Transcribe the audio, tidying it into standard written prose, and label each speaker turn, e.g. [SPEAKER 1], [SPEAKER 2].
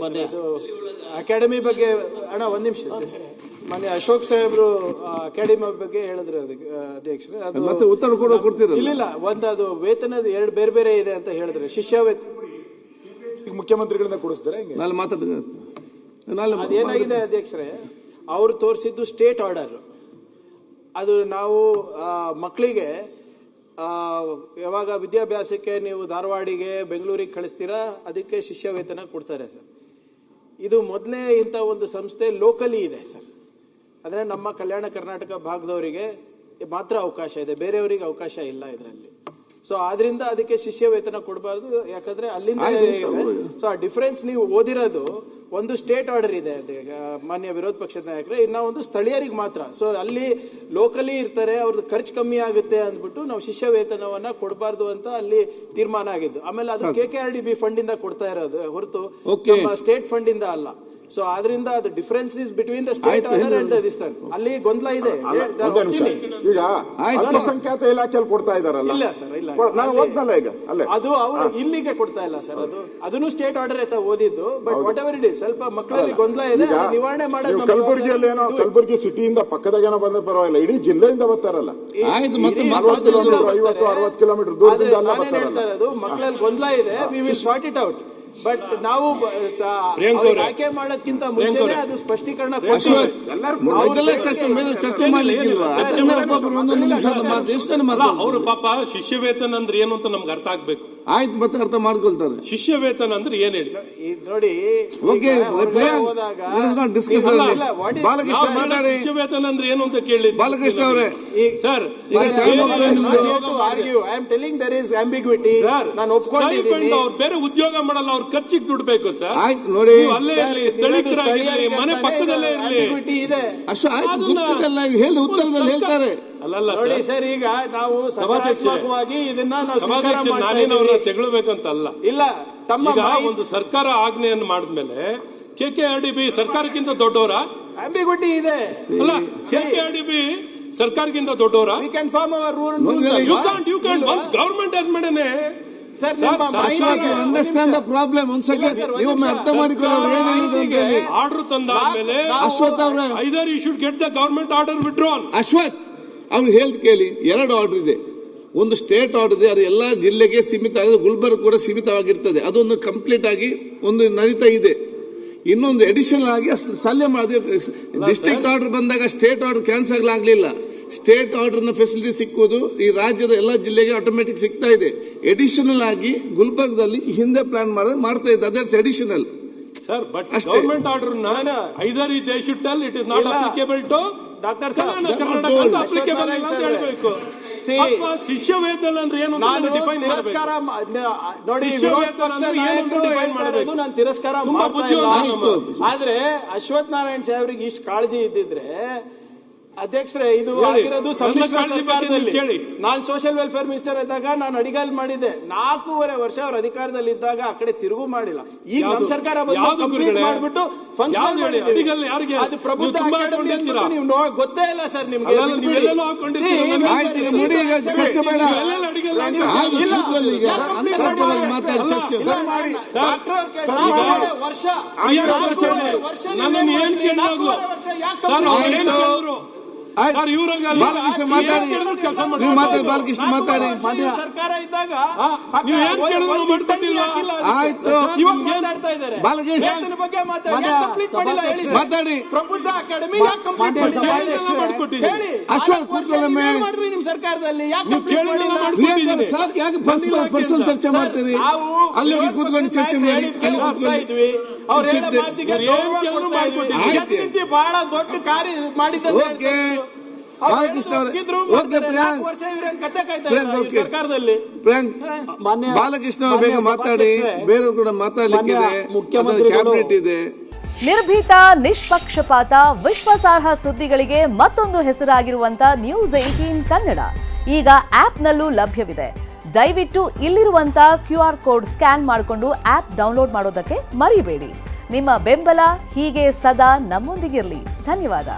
[SPEAKER 1] ಮೊನ್ನೆ ಇದು ಅಕಾಡೆಮಿ ಬಗ್ಗೆ ಅಣ್ಣ ಒಂದು ನಿಮಿಷ. ಮೊನ್ನೆ ಅಶೋಕ್ ಸಾಹೇಬ್ರು ಅಕಾಡೆಮಿ ಬಗ್ಗೆ ಹೇಳಿದ್ರು ಅದಕ್ಕೆ ಅಧ್ಯಕ್ಷರೇ, ಅದು
[SPEAKER 2] ಮತ್ತೆ ಉತ್ತರ ಕೂಡ ಕೊಡ್ತೀರ.
[SPEAKER 1] ಇಲ್ಲ ಒಂದು ಅದು ವೇತನದ ಎರಡು ಬೇರೆ ಬೇರೆ ಇದೆ ಅಂತ ಹೇಳಿದ್ರೆ ಶಿಷ್ಯ
[SPEAKER 3] ಮುಖ್ಯಮಂತ್ರಿಗಳನ್ನ ಕೊಡಿಸ್ತಾರೆ.
[SPEAKER 2] ನಾಳೆ ಮಾತಾಡ್ತೀನಿ.
[SPEAKER 1] ಅದೇನಾಗಿದೆ ಅಧ್ಯಕ್ಷರೇ, ಅವ್ರು ತೋರಿಸಿದ್ದು ಸ್ಟೇಟ್ ಆರ್ಡರ್. ಅದು ನಾವು ಮಕ್ಕಳಿಗೆ ಯಾವಾಗ ವಿದ್ಯಾಭ್ಯಾಸಕ್ಕೆ ನೀವು ಧಾರವಾಡಿಗೆ ಬೆಂಗಳೂರಿಗೆ ಕಳಿಸ್ತೀರಾ ಅದಕ್ಕೆ ಶಿಷ್ಯ ವೇತನ ಕೊಡ್ತಾರೆ ಸರ್. ಇದು ಮೊದಲೇ ಇಂಥ ಒಂದು ಸಂಸ್ಥೆ ಲೋಕಲಿ ಇದೆ ಸರ್. ಅಂದರೆ ನಮ್ಮ ಕಲ್ಯಾಣ ಕರ್ನಾಟಕ ಭಾಗದವರಿಗೆ ಮಾತ್ರ ಅವಕಾಶ ಇದೆ, ಬೇರೆಯವರಿಗೆ ಅವಕಾಶ ಇಲ್ಲ ಇದರಲ್ಲಿ. ಸೊ ಆದ್ರಿಂದ ಅದಕ್ಕೆ ಶಿಷ್ಯ ವೇತನ ಕೊಡಬಾರ್ದು, ಯಾಕಂದ್ರೆ ಅಲ್ಲಿಂದ ಸೊ ಆ ಡಿಫರೆನ್ಸ್ ನೀವು ಓದಿರೋದು ಒಂದು ಸ್ಟೇಟ್ ಆರ್ಡರ್ ಇದೆ ಮಾನ್ಯ ವಿರೋಧ ಪಕ್ಷದ ನಾಯಕರೇ, ಇನ್ನ ಒಂದು ಸ್ಥಳೀಯರಿಗೆ ಮಾತ್ರ. ಸೊ ಅಲ್ಲಿ ಲೋಕಲಿ ಇರ್ತಾರೆ, ಅವ್ರದ್ದು ಖರ್ಚು ಕಮ್ಮಿ ಆಗುತ್ತೆ ಅಂದ್ಬಿಟ್ಟು ನಾವು ಶಿಷ್ಯ ವೇತನವನ್ನ ಕೊಡಬಾರ್ದು ಅಂತ ಅಲ್ಲಿ ತೀರ್ಮಾನ ಆಗಿದ್ದು. ಆಮೇಲೆ ಅದು KKRDB ಫಂಡ್ ಇಂದ ಕೊಡ್ತಾ ಇರೋದು ಹೊರತು ನಮ್ಮ ಸ್ಟೇಟ್ ಫಂಡ್ ಇಂದ ಅಲ್ಲ. ಸೊ ಆದ್ರಿಂದ ಅದು difference is between the state order and this time ಅಲ್ಲಿ ಗೊಂದಲ ಇದೆ.
[SPEAKER 3] ಈಗ ಅಲ್ಪಸಂಖ್ಯಾತ ಇಲಾಖೆಯಲ್ಲಿ ಕೊಡ್ತಾ ಇದಾರಲ್ಲ.
[SPEAKER 1] ಇಲ್ಲ ಸರ್, ಇಲ್ಲ,
[SPEAKER 3] ನಾನು ಓದ್ನಲ್ಲ ಈಗ ಅಲ್ಲೇ
[SPEAKER 1] ಅದು ಅವರು ಇಲ್ಲಿಗೆ ಕೊಡ್ತಾ ಇಲ್ಲ ಸರ್. ಅದನ್ನು ಸ್ಟೇಟ್ ಆರ್ಡರ್ ಅಂತ ಓದಿದ್ದು. But what ever it is, ಸ್ವಲ್ಪ ಮಕ್ಕಳಲ್ಲಿ ಗೊಂದಲ ಇದೆ, ನಿವಾರಣೆ ಮಾಡೋದು.
[SPEAKER 3] ಕಲಬುರಗಿಯಲ್ಲಿ ಏನೋ ಕಲಬುರಗಿ ಸಿಟಿಯಿಂದ ಪಕ್ಕದಾಗೇನೋ ಬಂದ್ರೆ ಪರವಾಗಿಲ್ಲ, ಇಡೀ ಜಿಲ್ಲೆಯಿಂದ ಬರ್ತಾರಲ್ಲ. 40 ಕಿಲೋಮೀಟರ್ 50-60 ಕಿಲೋಮೀಟರ್ ದೂರದಿಂದ ಎಲ್ಲ ಬರ್ತಾರಲ್ಲ.
[SPEAKER 1] ಮಕ್ಕಳಲ್ಲಿ ಗೊಂದಲ ಇದೆ, we will sort it out. But ನಾವು ಆಯ್ಕೆ ಮಾಡೋದಕ್ಕಿಂತ ಮುಂಚೆನೆ ಅದು ಸ್ಪಷ್ಟೀಕರಣ
[SPEAKER 2] ಚರ್ಚೆ ಮಾಡ್ಲಿಕ್ಕಿಲ್ವಾ? ಒಂದೊಂದು ನಿಮಿಷದ ಮಾತು ಎಷ್ಟನ್ನು
[SPEAKER 4] ಅವರು ಪಾಪ ಶಿಷ್ಯ ವೇತನ ಅಂದ್ರೆ ಏನು ಅಂತ ನಮ್ಗೆ ಅರ್ಥ ಆಗ್ಬೇಕು.
[SPEAKER 2] ಆಯ್ತು, ಮತ್ತೆ ಅರ್ಥ ಮಾಡ್ಕೊಳ್ತಾರೆ.
[SPEAKER 4] ಶಿಷ್ಯ ವೇತನ ಅಂದ್ರೆ ಏನ್ ಹೇಳಿ
[SPEAKER 1] ನೋಡಿ.
[SPEAKER 2] ಬಾಲಕೃಷ್ಣ ಮಾತಾಡಿ.
[SPEAKER 4] ಶಿಷ್ಯ ವೇತನ ಅಂದ್ರೆ ಏನು ಅಂತ ಕೇಳಿ
[SPEAKER 2] ಬಾಲಕೃಷ್ಣ ಅವರೇ.
[SPEAKER 4] ಸರ್,
[SPEAKER 1] ನಾನು ಒಪ್ಕೊಂಡಿದ್ದೀನಿ.
[SPEAKER 4] ಅವ್ರು ಬೇರೆ ಉದ್ಯೋಗ ಮಾಡಲ್ಲ, ಅವ್ರ ಖರ್ಚಿಗೆ ದುಡ್ಬೇಕು ಸರ್.
[SPEAKER 2] ಆಯ್ತು ನೋಡಿ,
[SPEAKER 4] ಅಲ್ಲೇ ಇರಲಿ, ಸ್ಥಳೀಯರಾಗಿರ್ಲಿ, ಮನೆ ಪಕ್ಕದಲ್ಲೇ ಇರಲಿ.
[SPEAKER 2] ಹೇಳಿ ಉತ್ತರದಲ್ಲಿ ಹೇಳ್ತಾರೆ.
[SPEAKER 4] ಅಲ್ಲಲ್ಲ
[SPEAKER 1] ನೋಡಿ ಸರ್, ಈಗ ನಾವು ಸಕಾರಾತ್ಮಕವಾಗಿ ಇದನ್ನ
[SPEAKER 4] ನಾನೇನವ್ರನ್ನ ತೆಗಳಬೇಕಂತ ಅಲ್ಲ.
[SPEAKER 1] ಇಲ್ಲ, ತಮ್ಮ
[SPEAKER 4] ಒಂದು ಸರ್ಕಾರ ಆಜ್ಞೆಯನ್ನು ಮಾಡಿದ್ಮೇಲೆ KKRDB ಸರ್ಕಾರಕ್ಕಿಂತ ದೊಡ್ಡವರ?
[SPEAKER 1] ಆಂಬಿಗ್ವಿಟಿ ಇದೆ.
[SPEAKER 4] ಅಲ್ಲ, KKRDB ಸರ್ಕಾರಕ್ಕಿಂತ ದೊಡ್ಡವರ?
[SPEAKER 1] We can form our rule.
[SPEAKER 4] You can't. Once government has made an
[SPEAKER 2] understand the problem. ಒಂದ್ ಸೆಕೆಂಡ್, ನೀವು ಅರ್ಥ ಮಾಡಿಕೊಳ್ಳೋರು ಏನೇನಿದೆ ಅಂತ ಹೇಳಿ.
[SPEAKER 4] ಆರ್ಡರ್ ತಂದಾದ್ಮೇಲೆ
[SPEAKER 2] ಅಶ್ವಥ್ ಅವರೇ,
[SPEAKER 4] either you should get the government order withdrawn.
[SPEAKER 2] Ashwath ಅವ್ರು ಹೇಳ್ದು ಕೇಳಿ. 2 ಆರ್ಡರ್ ಇದೆ. ಒಂದು ಸ್ಟೇಟ್ ಆರ್ಡರ್ ಇದೆ, ಅದು ಎಲ್ಲ ಜಿಲ್ಲೆಗೆ ಸೀಮಿತ ಆಗಿದೆ. ಗುಲ್ಬರ್ಗ ಕೂಡ ಸೀಮಿತವಾಗಿರ್ತದೆ. ಅದೊಂದು ಕಂಪ್ಲೀಟ್ ಆಗಿ ಒಂದು ನಡೀತಾ ಇದೆ. ಇನ್ನೊಂದು ಅಡಿಷನಲ್ ಆಗಿ ಸಾಲ್ಯ ಮಾಡಿದೆ. ಡಿಸ್ಟ್ರಿಕ್ಟ್ ಆರ್ಡರ್ ಬಂದಾಗ ಸ್ಟೇಟ್ ಆರ್ಡರ್ ಕ್ಯಾನ್ಸಲ್ ಆಗಲಿಲ್ಲ. ಸ್ಟೇಟ್ ಆರ್ಡರ್ನ ಫೆಸಿಲಿಟಿ ಸಿಕ್ಕುವುದು ಈ ರಾಜ್ಯದ ಎಲ್ಲ ಜಿಲ್ಲೆಗೆ ಆಟೋಮೆಟಿಕ್ ಸಿಗ್ತಾ ಇದೆ. ಎಡಿಷನಲ್ ಆಗಿ ಗುಲ್ಬರ್ಗದಲ್ಲಿ ಹಿಂದೆ ಪ್ಲಾನ್ ಮಾಡ್ತಾ ಇದ್ದ, others additional.
[SPEAKER 4] Sir, but government order either they should tell it is not applicable to
[SPEAKER 1] doctor
[SPEAKER 4] applicable ಅಂತ ಹೇಳಬೇಕು. ಶಿಷ್ಯ ವೇತನ ಅಂದ್ರೆ ಏನು
[SPEAKER 1] ತಿರಸ್ಕಾರ ನೋಡಿ. ನಾನು ತಿರಸ್ಕಾರ ಆದ್ರೆ ಅಶ್ವಥ್ ನಾರಾಯಣ್ ಸಾಹೇಬ್ರಿಗೆ ಇಷ್ಟು ಕಾಳಜಿ ಇದ್ದಿದ್ರೆ ಅಧ್ಯಕ್ಷರೇ, ಇದು ಆಗಿರೋದು ಸಮ್ಮಿಶ್ರ ಸರ್ಕಾರದಲ್ಲಿ. ನಾನು ಸೋಷಿಯಲ್ ವೆಲ್ಫೇರ್ ಮಿನಿಸ್ಟರ್ ಇದ್ದಾಗ ನಾನು ಅಡಿಗಾಲ್ ಮಾಡಿದ್ದೆ. 4.5 ವರ್ಷ ಅವ್ರ ಅಧಿಕಾರದಲ್ಲಿ ಇದ್ದಾಗ ಆ ಕಡೆ ತಿರುಗು ಮಾಡಿಲ್ಲ. ಈಗ ನಮ್ಮ ಸರ್ಕಾರ ಮಾಡ್ಬಿಟ್ಟು ಫಂಕ್ಷನ್ ಮಾಡಿದ್ದೀವಿ. ಅದು ಪ್ರಬುದ್ಧ ಅಕಾಡೆಮಿ ಅಂತ ನೀವು ಗೊತ್ತೇ ಇಲ್ಲ ಸರ್ ನಿಮ್ಗೆ.
[SPEAKER 2] ಬಾಲಕೃಷ್ಣ ಮಾತಾಡಿ.
[SPEAKER 1] ಸರ್ಕಾರ ಇದ್ದಾಗ
[SPEAKER 2] ಮಾತಾಡಿ.
[SPEAKER 1] ಪ್ರಬುದ್ಧ ಅಕಾಡೆಮಿ
[SPEAKER 2] ಅಶ್ವಥ್
[SPEAKER 1] ನಿಮ್ ಸರ್ಕಾರದಲ್ಲಿ
[SPEAKER 2] ಯಾಕೆ ಪರ್ಸನಲ್ ಚರ್ಚೆ ಮಾಡ್ತೀರಿ? ಅಲ್ಲಿ ಕೂತ್ಕೊಂಡು ಚರ್ಚೆ ಮಾಡಿ.
[SPEAKER 1] ಬಹಳ ದೊಡ್ಡ ಕಾರ್ಯ ಮಾಡಿದ್ದಾರೆ.
[SPEAKER 2] ಬಾಲಕೃಷ್ಣ ಬಾಲಕೃಷ್ಣ ಅವರು ಬೇಗ ಮಾತಾಡಿ, ಬೇರೆ ಕೂಡ ಮಾತಾಡ್ಲಿಕ್ಕಿದೆ. ಮುಖ್ಯಮಂತ್ರಿ ಕ್ಯಾಬಿನೆಟ್ ಇದೆ.
[SPEAKER 5] ನಿರ್ಭೀತ, ನಿಷ್ಪಕ್ಷಪಾತ, ವಿಶ್ವಾಸಾರ್ಹ ಸುದ್ದಿಗಳಿಗೆ ಮತ್ತೊಂದು ಹೆಸರಾಗಿರುವಂತ ನ್ಯೂಸ್ 18 ಕನ್ನಡ ಈಗ ಆಪ್ನಲ್ಲೂ ಲಭ್ಯವಿದೆ. ದಯವಿಟ್ಟು ಇಲ್ಲಿರುವಂತ QR ಕೋಡ್ ಸ್ಕ್ಯಾನ್ ಮಾಡಿಕೊಂಡು ಆಪ್ ಡೌನ್ಲೋಡ್ ಮಾಡೋದಕ್ಕೆ ಮರಿಬೇಡಿ. ನಿಮ್ಮ ಬೆಂಬಲ ಹೀಗೆ ಸದಾ ನಮ್ಮೊಂದಿಗಿರಲಿ. ಧನ್ಯವಾದ.